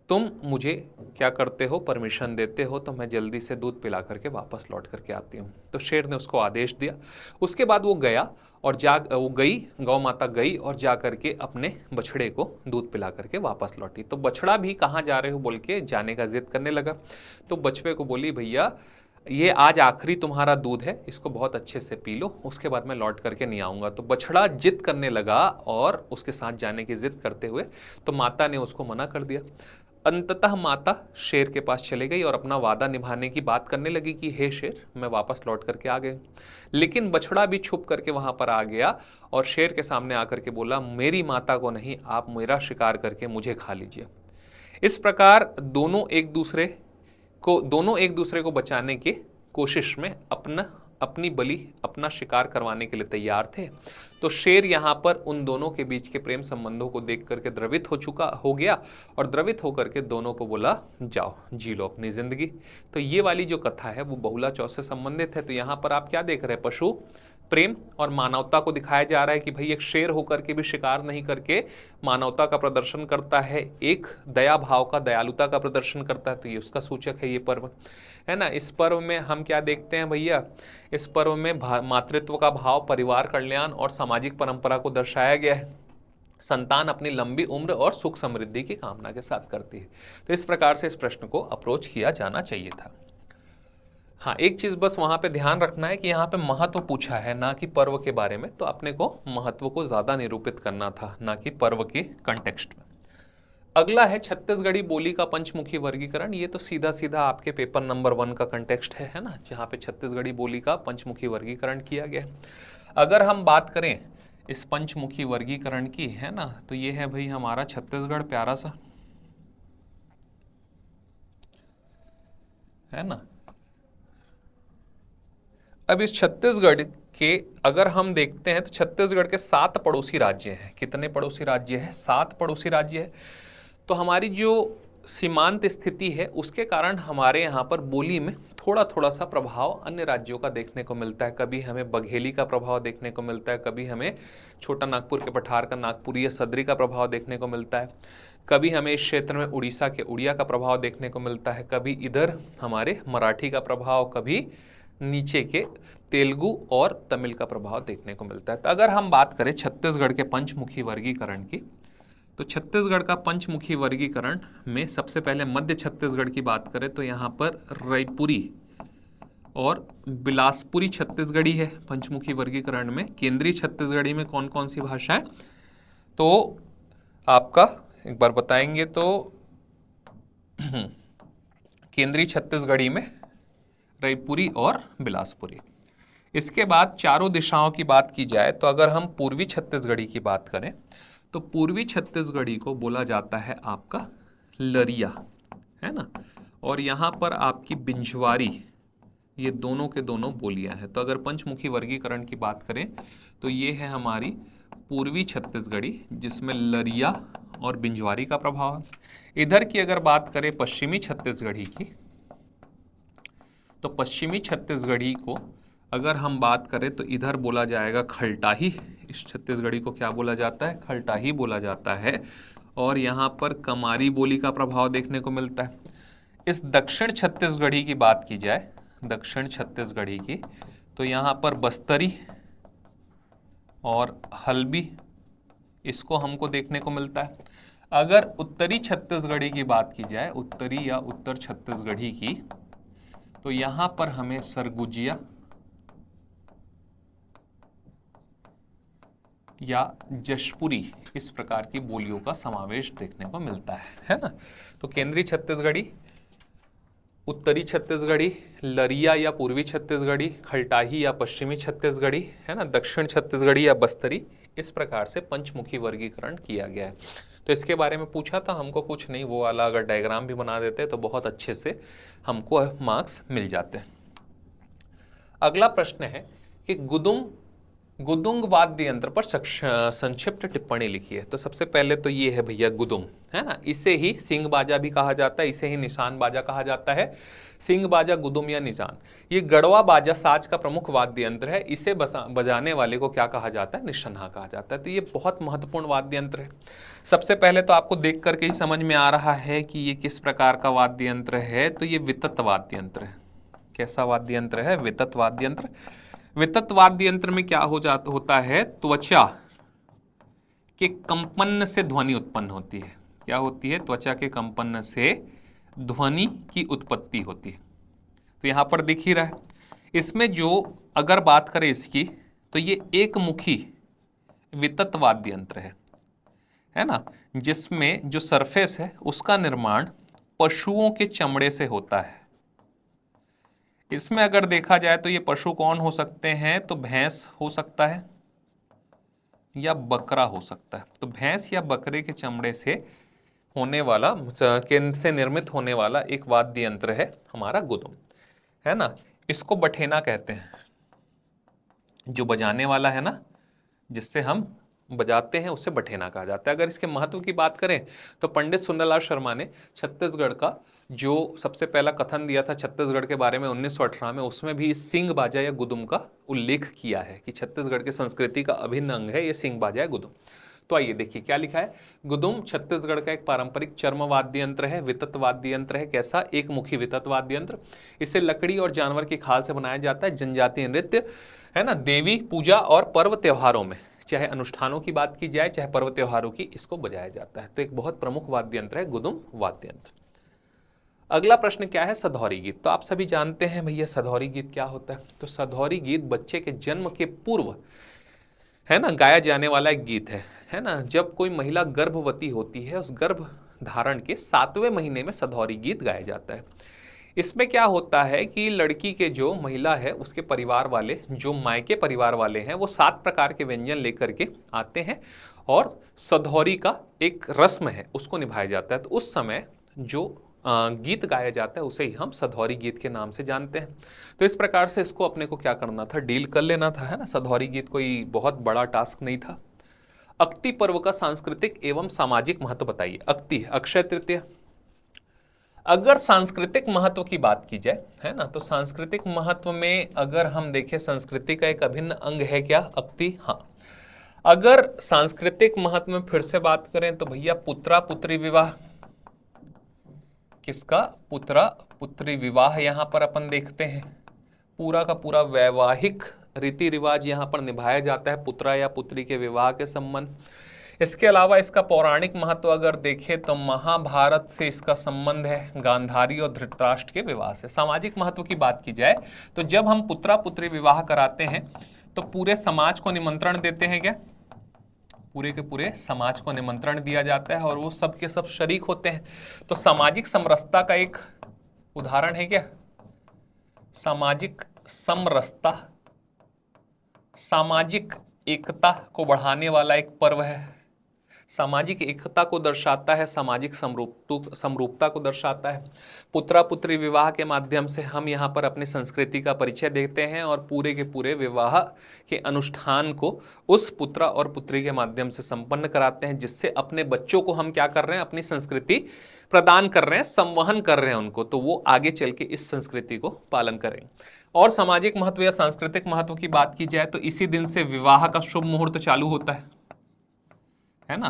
तुम मुझे क्या करते हो, परमिशन देते हो, तो मैं जल्दी से दूध पिला करके वापस लौट करके आती हूँ। तो शेर ने उसको आदेश दिया। उसके बाद वो गया और गौ माता गई और जा करके अपने बछड़े को दूध पिला करके वापस लौटी। तो बछड़ा भी कहाँ जा रहे हो बोल के जाने का जिद करने लगा। तो बछड़े को बोली, भैया ये आज आखिरी तुम्हारा दूध है, इसको बहुत अच्छे से पी लो, उसके बाद मैं लौट करके नहीं आऊंगा। तो बछड़ा जिद करने लगा और उसके साथ जाने की जिद करते हुए तो माता ने उसको मना कर दिया। अंततः माता शेर के पास चली गई और अपना वादा निभाने की बात करने लगी कि हे शेर, मैं वापस लौट करके आ गई। लेकिन बछड़ा भी छुप करके वहां पर आ गया और शेर के सामने आकर के बोला, मेरी माता को नहीं, आप मेरा शिकार करके मुझे खा लीजिए। इस प्रकार दोनों एक दूसरे को बचाने की कोशिश में अपना शिकार करवाने के लिए तैयार थे। तो शेर यहाँ पर उन दोनों के बीच के प्रेम संबंधों को देख करके द्रवित हो गया और द्रवित होकर के दोनों को बोला, जाओ जी लो अपनी जिंदगी। तो ये वाली जो कथा है वो बहुला चौथ से संबंधित है। तो यहाँ पर आप क्या देख रहे हैं, पशु प्रेम और मानवता को दिखाया जा रहा है कि भाई एक शेर होकर के भी शिकार नहीं करके मानवता का प्रदर्शन करता है, एक दया भाव का, दयालुता का प्रदर्शन करता है। तो ये उसका सूचक है ये पर्व, है ना। इस पर्व में हम क्या देखते हैं भैया, इस पर्व में मातृत्व का भाव, परिवार कल्याण और सामाजिक परंपरा को दर्शाया गया है। संतान अपनी लंबी उम्र और सुख समृद्धि की कामना के साथ करती है। तो इस प्रकार से इस प्रश्न को अप्रोच किया जाना चाहिए था। हाँ, एक चीज बस वहां पे ध्यान रखना है कि यहाँ पे महत्व पूछा है, ना कि पर्व के बारे में, तो अपने को महत्व को ज्यादा निरूपित करना था, ना कि पर्व के कंटेक्स्ट में। अगला है छत्तीसगढ़ी बोली का पंचमुखी वर्गीकरण। ये तो सीधा सीधा आपके पेपर नंबर 1 का कंटेक्स्ट है ना, जहाँ पे छत्तीसगढ़ी बोली का पंचमुखी वर्गीकरण किया गया है। अगर हम बात करें इस पंचमुखी वर्गीकरण की, है ना, तो ये है भाई हमारा छत्तीसगढ़ प्यारा सा, है ना। अब इस छत्तीसगढ़ के अगर हम देखते हैं तो छत्तीसगढ़ के 7 पड़ोसी राज्य हैं। कितने पड़ोसी राज्य हैं? 7 पड़ोसी राज्य है। तो हमारी जो सीमांत स्थिति है उसके कारण हमारे यहाँ पर बोली में थोड़ा थोड़ा सा प्रभाव अन्य राज्यों का देखने को मिलता है। कभी हमें बघेली का प्रभाव देखने को मिलता है, कभी हमें छोटा नागपुर के पठार का नागपुरी या सदरी का प्रभाव देखने को मिलता है, कभी हमें इस क्षेत्र में उड़ीसा के उड़िया का प्रभाव देखने को मिलता है, कभी इधर हमारे मराठी का प्रभाव, कभी नीचे के तेलुगु और तमिल का प्रभाव देखने को मिलता है। तो अगर हम बात करें छत्तीसगढ़ के पंचमुखी वर्गीकरण की, तो छत्तीसगढ़ का पंचमुखी वर्गीकरण में सबसे पहले मध्य छत्तीसगढ़ की बात करें तो यहाँ पर रायपुरी और बिलासपुरी छत्तीसगढ़ी है पंचमुखी वर्गीकरण में। केंद्रीय छत्तीसगढ़ी में कौन कौन सी भाषा है तो आपका एक बार बताएंगे तो केंद्रीय छत्तीसगढ़ी में रायपुरी और बिलासपुरी। इसके बाद चारों दिशाओं की बात की जाए तो अगर हम पूर्वी छत्तीसगढ़ी की बात करें तो पूर्वी छत्तीसगढ़ी को बोला जाता है आपका लरिया, है ना, और यहाँ पर आपकी बिंजवारी, ये दोनों के दोनों बोलियां हैं। तो अगर पंचमुखी वर्गीकरण की बात करें तो ये है हमारी पूर्वी छत्तीसगढ़ी, जिसमें लरिया और बिंजवारी का प्रभाव है। इधर की अगर बात करें पश्चिमी छत्तीसगढ़ी की, तो पश्चिमी छत्तीसगढ़ी को अगर हम बात करें तो इधर बोला जाएगा खलटाही। इस छत्तीसगढ़ी को क्या बोला जाता है? खलटाही बोला जाता है। और यहाँ पर कमारी बोली का प्रभाव देखने को मिलता है। इस दक्षिण छत्तीसगढ़ी की बात की जाए, दक्षिण छत्तीसगढ़ी की, तो यहाँ पर बस्तरी और हल्बी, इसको हमको देखने को मिलता है। अगर उत्तरी छत्तीसगढ़ी की बात की जाए, उत्तरी या उत्तर छत्तीसगढ़ी की, तो यहाँ पर हमें सरगुजिया या जशपुरी, इस प्रकार की बोलियों का समावेश देखने को मिलता है ना। तो केंद्रीय छत्तीसगढ़ी, उत्तरी छत्तीसगढ़ी, लरिया या पूर्वी छत्तीसगढ़ी, खलटाही या पश्चिमी छत्तीसगढ़ी, है ना, दक्षिण छत्तीसगढ़ी या बस्तरी, इस प्रकार से पंचमुखी वर्गीकरण किया गया है। तो इसके बारे में पूछा था हमको, कुछ नहीं, वो वाला अगर डायग्राम भी बना देते तो बहुत अच्छे से हमको मार्क्स मिल जाते। अगला प्रश्न है कि गुदुंग वाद्य यंत्र पर संक्षिप्त टिप्पणी लिखिए। तो सबसे पहले तो ये है भैया गुदुंग, है ना, इसे ही सिंग बाजा भी कहा जाता है, इसे ही निशान बाजा कहा जाता है। सिंग बाजा, गुदुम या निशान, ये गढ़वा बाजा साज का प्रमुख वाद्य यंत्र है। इसे बजाने वाले को क्या कहा जाता है? निशन्हा कहा जाता है। तो ये बहुत महत्वपूर्ण वाद्य यंत्र है। सबसे पहले तो आपको देख करके ही समझ में आ रहा है कि ये किस प्रकार का वाद्य यंत्र है। तो ये वितत वाद्य यंत्र है। कैसा वाद्य यंत्र है? वितत वाद्य यंत्र। वितत वाद्य यंत्र में क्या होता है? त्वचा के कंपन से ध्वनि उत्पन्न होती है। क्या होती है? त्वचा के कंपन से ध्वनि की उत्पत्ति होती है। तो यहां पर दिख ही रहा है। इसमें जो अगर बात करें इसकी, तो ये एक मुखी वितत वाद्य यंत्र है ना, जिसमें जो सरफेस है उसका निर्माण पशुओं के चमड़े से होता है। इसमें अगर देखा जाए तो ये पशु कौन हो सकते हैं? तो भैंस हो सकता है या बकरा हो सकता है। तो भैंस या बकरे के चमड़े से होने वाला, से निर्मित होने वाला एक वाद्य यंत्र है हमारा गुदुम, है ना। इसको बठेना कहते हैं। जो बजाने वाला है ना, जिससे हम बजाते हैं, उसे बठेना कहा जाता है। अगर इसके महत्व की बात करें तो पंडित सुंदरलाल शर्मा ने छत्तीसगढ़ का जो सबसे पहला कथन दिया था छत्तीसगढ़ के बारे में 1918 में, उसमें भी सिंग बाजा या गुदुम का उल्लेख किया है कि छत्तीसगढ़ की संस्कृति का अभिन्न अंग है ये सिंग बाजा या गुदुम। तो आइए देखिए क्या लिखा है। गुदुम छत्तीसगढ़ का एक पारंपरिक चर्म वाद्य यंत्र है, वितत वाद्य यंत्र है। कैसा? एक मुखी वितत वाद्य यंत्र। इसे लकड़ी और जानवर की खाल से बनाया जाता है। जनजातीय नृत्य, है ना, देवी पूजा और पर्व त्योहारों में, चाहे अनुष्ठानों की बात की जाए चाहे पर्व त्योहारों की, इसको बजाया जाता है। तो एक बहुत प्रमुख वाद्य यंत्र है गुदुम वाद्य यंत्र। अगला प्रश्न क्या है? सधौरी गीत। तो आप सभी जानते हैं भैया सधौरी गीत क्या होता है। तो सधौरी गीत बच्चे के जन्म के पूर्व, है ना, गाया जाने वाला एक गीत है ना। जब कोई महिला गर्भवती होती है, उस गर्भ धारण के 7वें महीने में सधौरी गीत गाया जाता है। इसमें क्या होता है कि लड़की के जो महिला है उसके परिवार वाले, जो मायके परिवार वाले हैं, वो 7 प्रकार के व्यंजन लेकर के आते हैं और सधौरी का एक रस्म है उसको निभाया जाता है। तो उस समय जो गीत गाया जाता है उसे ही हम सधौरी गीत के नाम से जानते हैं। तो इस प्रकार से इसको अपने को क्या करना था? डील कर लेना था, है ना। सधौरी गीत कोई बहुत बड़ा टास्क नहीं था। अक्ति पर्व का सांस्कृतिक एवं सामाजिक महत्व बताइए। अक्ति, अक्षय तृतीया। अगर सांस्कृतिक महत्व की बात की जाए, है ना, तो सांस्कृतिक महत्व में अगर हम देखें, संस्कृति का एक अभिन्न अंग है क्या? अक्ति। हाँ। अगर सांस्कृतिक महत्व में फिर से बात करें तो भैया पुत्रा पुत्री विवाह। किसका? पुत्रा पुत्री विवाह यहां पर अपन देखते हैं। पूरा का पूरा वैवाहिक रीति रिवाज यहां पर निभाया जाता है, पुत्रा या पुत्री के विवाह के संबंध। इसके अलावा इसका पौराणिक महत्व अगर देखें तो महाभारत से इसका संबंध है, गांधारी और धृतराष्ट्र के विवाह से। सामाजिक महत्व की बात की जाए तो जब हम पुत्रा पुत्री विवाह कराते हैं तो पूरे समाज को निमंत्रण देते हैं क्या? पूरे के पूरे समाज को निमंत्रण दिया जाता है और वो सब के सब शरीक होते हैं। तो सामाजिक समरसता का एक उदाहरण है क्या? सामाजिक समरसता, सामाजिक एकता को बढ़ाने वाला एक पर्व है। सामाजिक एकता को दर्शाता है, सामाजिक समरूपता को दर्शाता है। पुत्रा पुत्री विवाह के माध्यम से हम यहाँ पर अपनी संस्कृति का परिचय देते हैं और पूरे के पूरे विवाह के अनुष्ठान को उस पुत्रा और पुत्री के माध्यम से संपन्न कराते हैं, जिससे अपने बच्चों को हम क्या कर रहे हैं, अपनी संस्कृति प्रदान कर रहे हैं, संवहन कर रहे हैं उनको, तो वो आगे चल के इस संस्कृति को पालन करेंगे। और सामाजिक महत्व या सांस्कृतिक महत्व की बात की जाए तो इसी दिन से विवाह का शुभ मुहूर्त चालू होता है ना।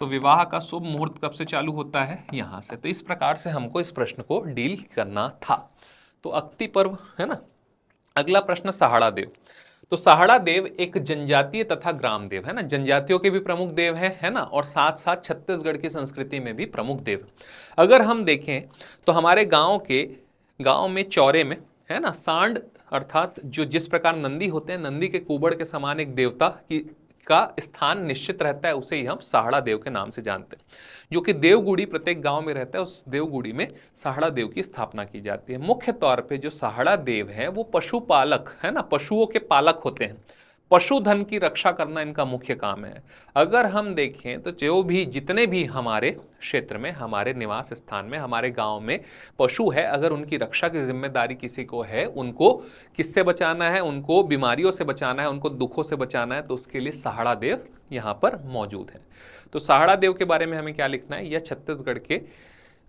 तो विवाह का शुभ मुहूर्त कब से चालू होता है, यहां से। तो इस प्रकार से हमको इस प्रश्न को डील करना था। तो अक्ति पर्व है ना। अगला प्रश्न सहाड़ा देव। तो सहाड़ा देव एक जनजातीय तथा ग्राम देव है ना, जनजातियों के भी प्रमुख देव है ना, और साथ साथ छत्तीसगढ़ की संस्कृति में भी प्रमुख देव। अगर हम देखें तो हमारे गांव में चौरे में है ना, सांड अर्थात जो जिस प्रकार नंदी होते हैं, नंदी के कुबड़ के समान एक देवता का स्थान निश्चित रहता है, उसे ही हम सहाड़ा देव के नाम से जानते हैं, जो कि देवगुड़ी प्रत्येक गांव में रहता है। उस देवगुड़ी में सहाड़ा देव की स्थापना की जाती है। मुख्य तौर पे जो सहाड़ा देव है वो पशुपालक है ना, पशुओं के पालक होते हैं। पशुधन की रक्षा करना इनका मुख्य काम है। अगर हम देखें तो जितने भी हमारे क्षेत्र में, हमारे निवास स्थान में, हमारे गांव में पशु है, अगर उनकी रक्षा की जिम्मेदारी किसी को है, उनको किससे बचाना है, उनको बीमारियों से बचाना है, उनको दुखों से बचाना है, तो उसके लिए सहाड़ा देव यहाँ पर मौजूद है। तो सहाड़ा देव के बारे में हमें क्या लिखना है, यह छत्तीसगढ़ के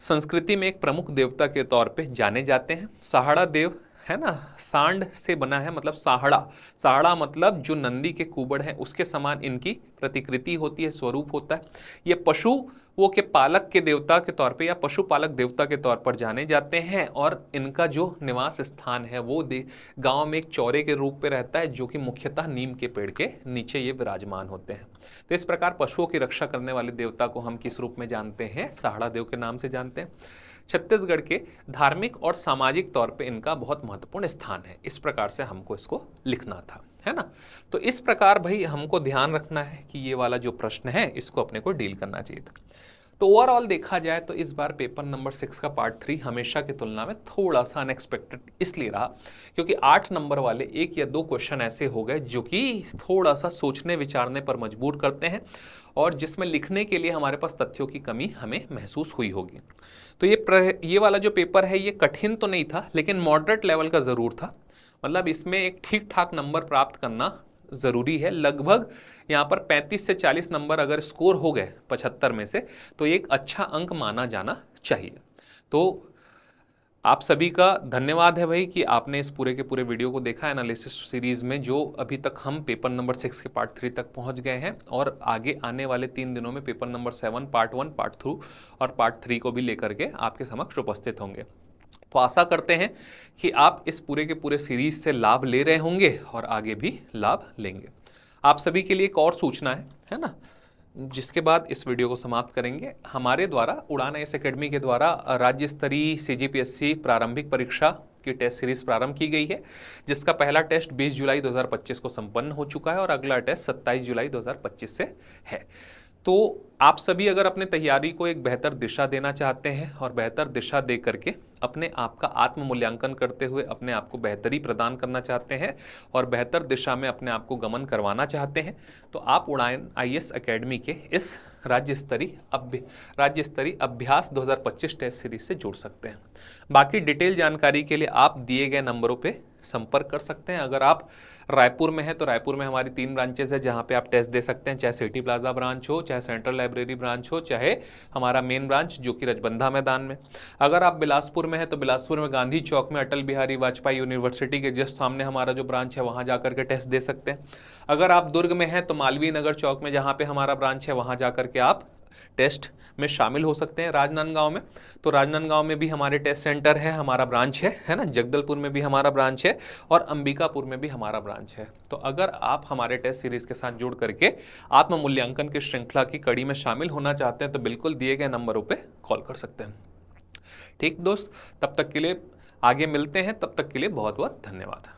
संस्कृति में एक प्रमुख देवता के तौर पर जाने जाते हैं। सहाड़ा देव है ना, सांड से बना है, मतलब सहाड़ा मतलब जो नंदी के कुबड़ है उसके समान इनकी प्रतिकृति होती है, स्वरूप होता है। ये पशुओं के पालक के देवता के तौर पे या पशुपालक देवता के तौर पर जाने जाते हैं, और इनका जो निवास स्थान है वो गांव में एक चौरे के रूप पे रहता है, जो कि मुख्यतः नीम के पेड़ के नीचे ये विराजमान होते हैं। तो इस प्रकार पशुओं की रक्षा करने वाले देवता को हम किस रूप में जानते हैं, सहाड़ा देव के नाम से जानते हैं। छत्तीसगढ़ के धार्मिक और सामाजिक तौर पे इनका बहुत महत्वपूर्ण स्थान है। इस प्रकार से हमको इसको लिखना था, है ना। तो इस प्रकार भाई हमको ध्यान रखना है कि ये वाला जो प्रश्न है इसको अपने को डील करना चाहिए था। तो ओवरऑल देखा जाए तो इस बार पेपर नंबर 6 का पार्ट 3 हमेशा की तुलना में थोड़ा सा अनएक्सपेक्टेड इसलिए रहा क्योंकि 8 नंबर वाले 1 या 2 क्वेश्चन ऐसे हो गए जो कि थोड़ा सा सोचने विचारने पर मजबूर करते हैं, और जिसमें लिखने के लिए हमारे पास तथ्यों की कमी हमें महसूस हुई होगी। तो ये वाला जो पेपर है ये कठिन तो नहीं था, लेकिन मॉडरेट लेवल का ज़रूर था। मतलब इसमें एक ठीक ठाक नंबर प्राप्त करना ज़रूरी है। लगभग यहाँ पर 35 से 40 नंबर अगर स्कोर हो गए 75 में से, तो एक अच्छा अंक माना जाना चाहिए। तो आप सभी का धन्यवाद है भाई कि आपने इस पूरे के पूरे वीडियो को देखा एनालिसिस सीरीज़ में, जो अभी तक हम पेपर नंबर 6 के पार्ट 3 तक पहुंच गए हैं, और आगे आने वाले 3 दिनों में पेपर नंबर 7 पार्ट 1 पार्ट 2 और पार्ट 3 को भी लेकर के आपके समक्ष उपस्थित होंगे। तो आशा करते हैं कि आप इस पूरे के पूरे सीरीज से लाभ ले रहे होंगे और आगे भी लाभ लेंगे। आप सभी के लिए एक और सूचना है ना, जिसके बाद इस वीडियो को समाप्त करेंगे। हमारे द्वारा उड़ान IAS एकेडमी के द्वारा राज्य स्तरीय CGPSC प्रारंभिक परीक्षा की टेस्ट सीरीज प्रारंभ की गई है, जिसका पहला टेस्ट 20 जुलाई 2025 को संपन्न हो चुका है और अगला टेस्ट 27 जुलाई 2025 से है। तो आप सभी अगर अपने तैयारी को एक बेहतर दिशा देना चाहते हैं और बेहतर दिशा दे करके अपने आप का आत्म मूल्यांकन करते हुए अपने आप को बेहतरी प्रदान करना चाहते हैं और बेहतर दिशा में अपने आप को गमन करवाना चाहते हैं, तो आप उड़ान IAS एकेडमी के इस राज्य स्तरीय अभ्यास 2025 टेस्ट सीरीज से जुड़ सकते हैं। बाकी डिटेल जानकारी के लिए आप दिए गए नंबरों पे संपर्क कर सकते हैं। अगर आप रायपुर में हैं तो रायपुर में हमारी 3 ब्रांचेस है जहां पे आप टेस्ट दे सकते हैं, चाहे सिटी प्लाजा ब्रांच हो, चाहे सेंट्रल लाइब्रेरी ब्रांच हो, चाहे हमारा मेन ब्रांच जो कि रजबंधा मैदान में। अगर आप बिलासपुर में है तो बिलासपुर में गांधी चौक में अटल बिहारी वाजपेयी यूनिवर्सिटी के जस्ट सामने हमारा जो ब्रांच है वहाँ जाकर के टेस्ट दे सकते हैं। अगर आप दुर्ग में हैं तो मालवीय नगर चौक में जहाँ पे हमारा ब्रांच है वहाँ जाकर के आप टेस्ट में शामिल हो सकते हैं। राजनांदगांव में तो राजनांदगांव में भी हमारे टेस्ट सेंटर है, हमारा ब्रांच है ना। जगदलपुर में भी हमारा ब्रांच है और अंबिकापुर में भी हमारा ब्रांच है। तो अगर आप हमारे टेस्ट सीरीज के साथ जुड़ करके आत्म मूल्यांकन की श्रृंखला की कड़ी में शामिल होना चाहते हैं तो बिल्कुल दिए गए नंबरों पे कॉल कर सकते हैं। ठीक दोस्त, तब तक के लिए आगे मिलते हैं, तब तक के लिए बहुत बहुत धन्यवाद।